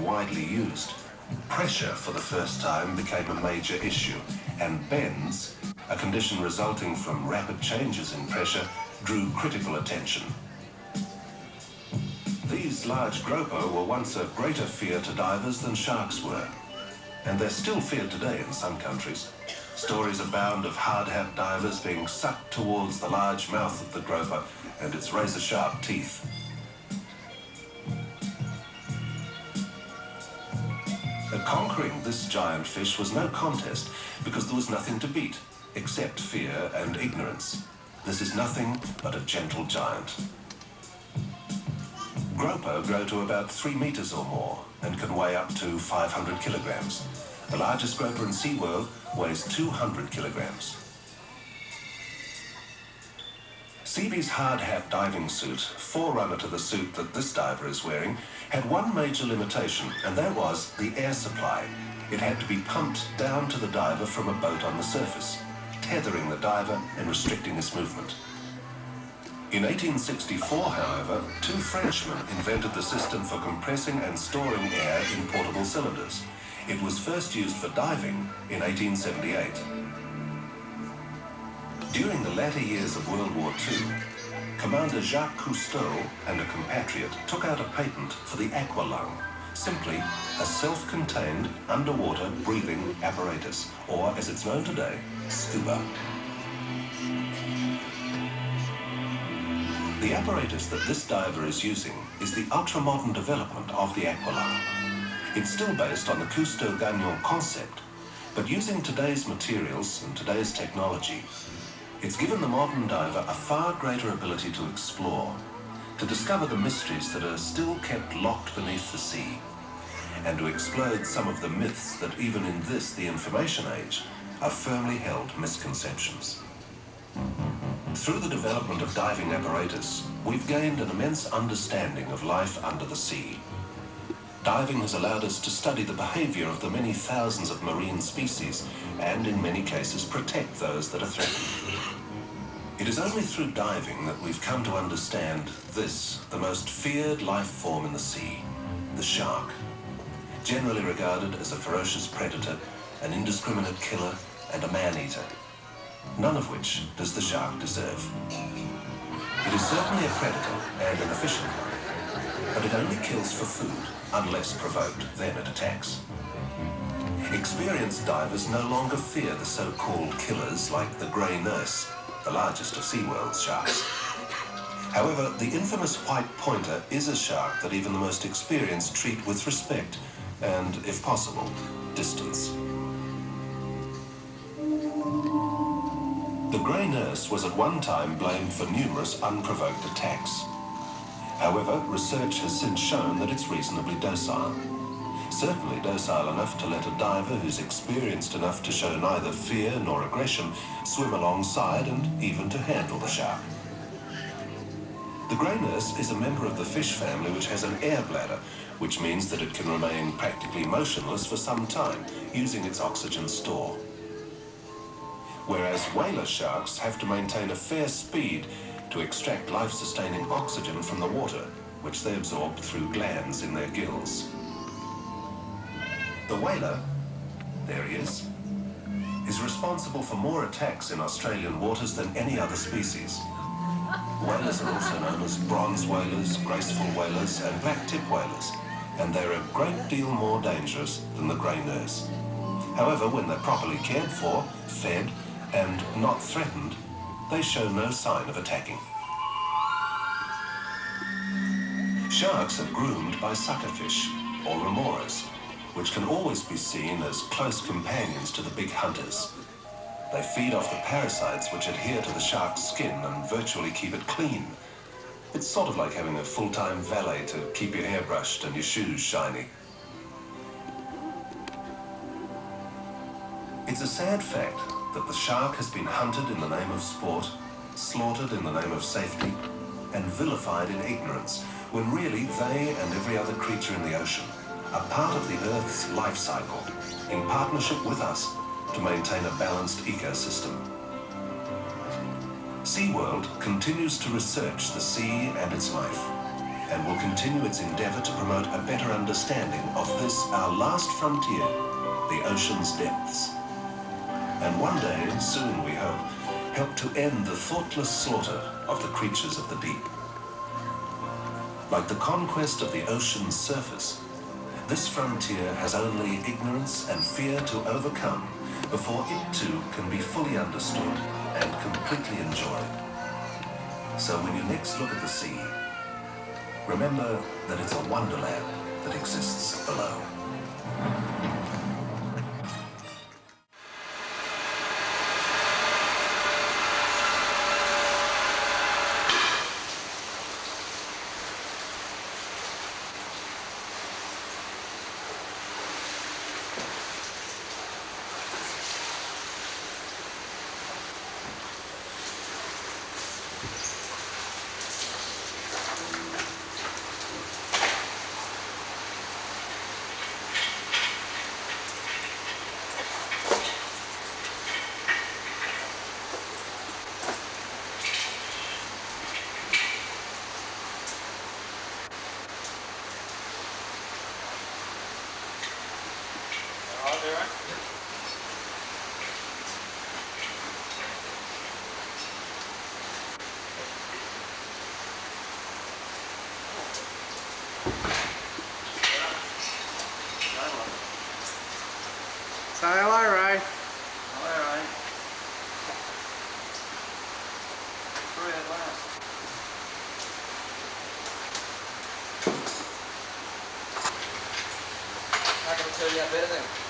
became widely used, pressure for the first time became a major issue, and bends, a condition resulting from rapid changes in pressure, drew critical attention. These large groper were once a greater fear to divers than sharks were, and they're still feared today in some countries. Stories abound of hard-hat divers being sucked towards the large mouth of the groper and its razor-sharp teeth. Conquering this giant fish was no contest because there was nothing to beat except fear and ignorance. This is nothing but a gentle giant. Groper grow to about 3 meters or more and can weigh up to 500 kilograms. The largest groper in SeaWorld weighs 200 kilograms. Seabee's hard-hat diving suit, forerunner to the suit that this diver is wearing, had one major limitation, and that was the air supply. It had to be pumped down to the diver from a boat on the surface, tethering the diver and restricting his movement. In 1864, however, 2 Frenchmen invented the system for compressing and storing air in portable cylinders. It was first used for diving in 1878. During the latter years of World War II, Commander Jacques Cousteau and a compatriot took out a patent for the aqualung, simply a self-contained underwater breathing apparatus, or as it's known today, scuba. The apparatus that this diver is using is the ultra-modern development of the aqualung. It's still based on the Cousteau-Gagnon concept, but using today's materials and today's technology, it's given the modern diver a far greater ability to explore, to discover the mysteries that are still kept locked beneath the sea, and to explode some of the myths that even in this, the information age, are firmly held misconceptions. Through the development of diving apparatus, we've gained an immense understanding of life under the sea. Diving has allowed us to study the behavior of the many thousands of marine species and, in many cases, protect those that are threatened. It is only through diving that we've come to understand this, the most feared life form in the sea, the shark. Generally regarded as a ferocious predator, an indiscriminate killer, and a man-eater. None of which does the shark deserve. It is certainly a predator and an efficient one, but it only kills for food. Unless provoked, then it attacks. Experienced divers no longer fear the so-called killers like the grey nurse, the largest of SeaWorld's sharks. However, the infamous white pointer is a shark that even the most experienced treat with respect and, if possible, distance. The grey nurse was at one time blamed for numerous unprovoked attacks. However, research has since shown that it's reasonably docile. Certainly docile enough to let a diver who's experienced enough to show neither fear nor aggression swim alongside and even to handle the shark. The grey nurse is a member of the fish family which has an air bladder, which means that it can remain practically motionless for some time, using its oxygen store. Whereas whaler sharks have to maintain a fair speed to extract life-sustaining oxygen from the water, which they absorb through glands in their gills. The whaler, there he is responsible for more attacks in Australian waters than any other species. Whalers are also known as bronze whalers, graceful whalers, and black-tip whalers, and they're a great deal more dangerous than the grey nurse. However, when they're properly cared for, fed, and not threatened, they show no sign of attacking. Sharks are groomed by suckerfish, or remoras, which can always be seen as close companions to the big hunters. They feed off the parasites which adhere to the shark's skin and virtually keep it clean. It's sort of like having a full-time valet to keep your hair brushed and your shoes shiny. It's a sad fact that the shark has been hunted in the name of sport, slaughtered in the name of safety, and vilified in ignorance, when really they and every other creature in the ocean are part of the Earth's life cycle, in partnership with us to maintain a balanced ecosystem. SeaWorld continues to research the sea and its life, and will continue its endeavour to promote a better understanding of this, our last frontier, the ocean's depths. And one day, soon we hope, help to end the thoughtless slaughter of the creatures of the deep. Like the conquest of the ocean's surface, this frontier has only ignorance and fear to overcome before it too can be fully understood and completely enjoyed. So when you next look at the sea, remember that it's a wonderland that exists below. Say hello, Ray. Hello, Ray. Free at last. How can we tell you that better then?